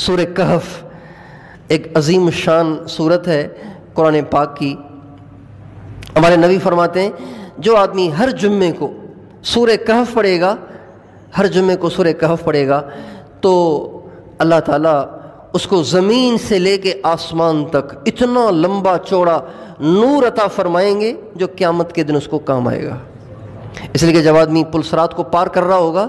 سورہ کہف ایک عظیم شان صورت ہے قرآن پاک کی۔ ہمارے نبی فرماتے ہیں جو آدمی ہر جمعے کو سورہ کہف پڑھے گا، ہر جمعے کو سورہ کہف پڑھے گا تو اللہ تعالیٰ اس کو زمین سے لے کے آسمان تک اتنا لمبا چوڑا نور عطا فرمائیں گے جو قیامت کے دن اس کو کام آئے گا۔ اس لیے کہ جب آدمی پل صراط کو پار کر رہا ہوگا،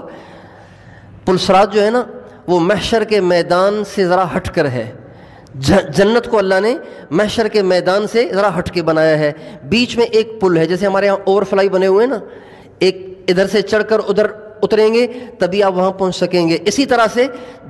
پل صراط جو ہے نا وہ محشر کے میدان سے ذرا ہٹ کر ہے، جنت کو اللہ نے محشر کے میدان سے ذرا ہٹ کے بنایا ہے، بیچ میں ایک پل ہے، جیسے ہمارے یہاں اوور فلائی بنے ہوئے ہیں نا، ایک ادھر سے چڑھ کر ادھر اتریں گے تبھی آپ وہاں پہنچ سکیں گے۔ اسی طرح سے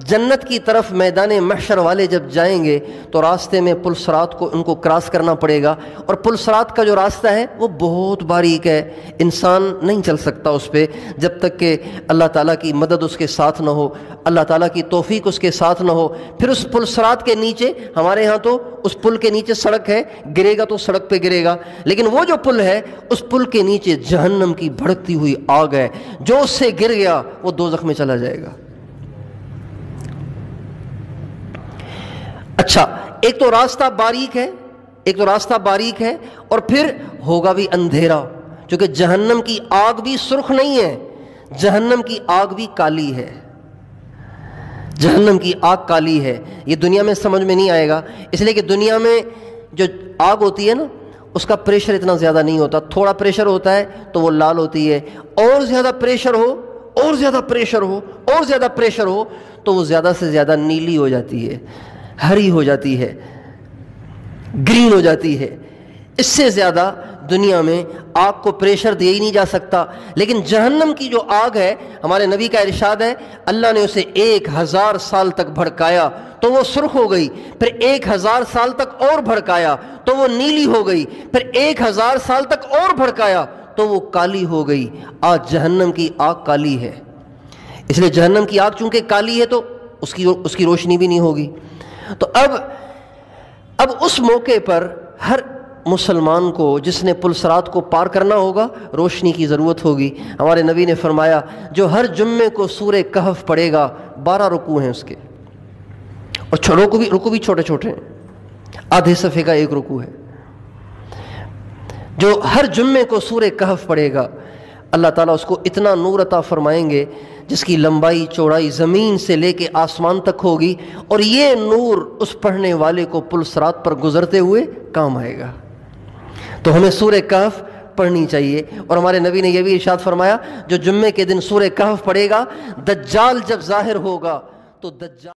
جنت کی طرف میدان محشر والے جب جائیں گے تو راستے میں پل صراط کو ان کو کراس کرنا پڑے گا، اور پل صراط کا جو راستہ ہے وہ بہت باریک ہے، انسان نہیں چل سکتا اس پہ جب تک کہ اللہ تعالیٰ کی مدد اس کے ساتھ نہ ہو، اللہ تعالیٰ کی توفیق اس کے ساتھ نہ ہو۔ پھر اس پل صراط کے نیچے، ہمارے ہاں تو اس پل کے نیچے سڑک ہے، گرے گا تو سڑک پہ گرے گا، لیکن وہ جو پل ہے اس پل کے نیچے جہنم کی بھڑکتی ہوئی آگ ہے، جو اس سے گر گیا وہ دوزخ میں چلا جائے گا۔ اچھا، ایک تو راستہ باریک ہے اور پھر ہوگا بھی اندھیرا، کیونکہ جہنم کی آگ بھی سرخ نہیں ہے، جہنم کی آگ بھی کالی ہے، جہنم کی آگ کالی ہے۔ یہ دنیا میں سمجھ میں نہیں آئے گا، اس لیے کہ دنیا میں جو آگ ہوتی ہے نا اس کا پریشر اتنا زیادہ نہیں ہوتا، تھوڑا پریشر ہوتا ہے تو وہ لال ہوتی ہے، اور زیادہ پریشر ہو تو وہ زیادہ سے زیادہ نیلی ہو جاتی ہے، ہری ہو جاتی ہے، گرین ہو جاتی ہے۔ اس سے زیادہ دنیا میں آگ کو پریشر دیا ہی نہیں جا سکتا، لیکن جہنم کی جو آگ ہے، ہمارے نبی کا ارشاد ہے اللہ نے اسے 1000 سال تک بھڑکایا تو وہ سرخ ہو گئی، پھر 1000 سال تک اور بھڑکایا تو وہ نیلی ہو گئی، پھر 1000 سال تک اور بھڑکایا تو وہ کالی ہو گئی۔ آج جہنم کی آگ کالی ہے، اس لیے جہنم کی آگ چونکہ کالی ہے تو اس کی روشنی بھی نہیں ہوگی۔ تو اب اس موقع پر ہر مسلمان کو جس نے پل صراط کو پار کرنا ہوگا روشنی کی ضرورت ہوگی۔ ہمارے نبی نے فرمایا جو ہر جمعے کو سورہ کہف پڑھے گا، 12 رکوع ہیں اس کے، اور رکوع بھی چھوٹے چھوٹے ہیں، آدھے صفحے کا ایک رکوع ہے۔ جو ہر جمعے کو سورہ کہف پڑھے گا اللہ تعالیٰ اس کو اتنا نور عطا فرمائیں گے جس کی لمبائی چوڑائی زمین سے لے کے آسمان تک ہوگی، اور یہ نور اس پڑھنے والے کو پل صراط پر گزرتے ہوئے کام آئے گا۔ تو ہمیں سورہ کہف پڑھنی چاہیے، اور ہمارے نبی نے یہ بھی ارشاد فرمایا جو جمعے کے دن سورہ کہف پڑھے گا، دجال جب ظاہر ہوگا تو دجال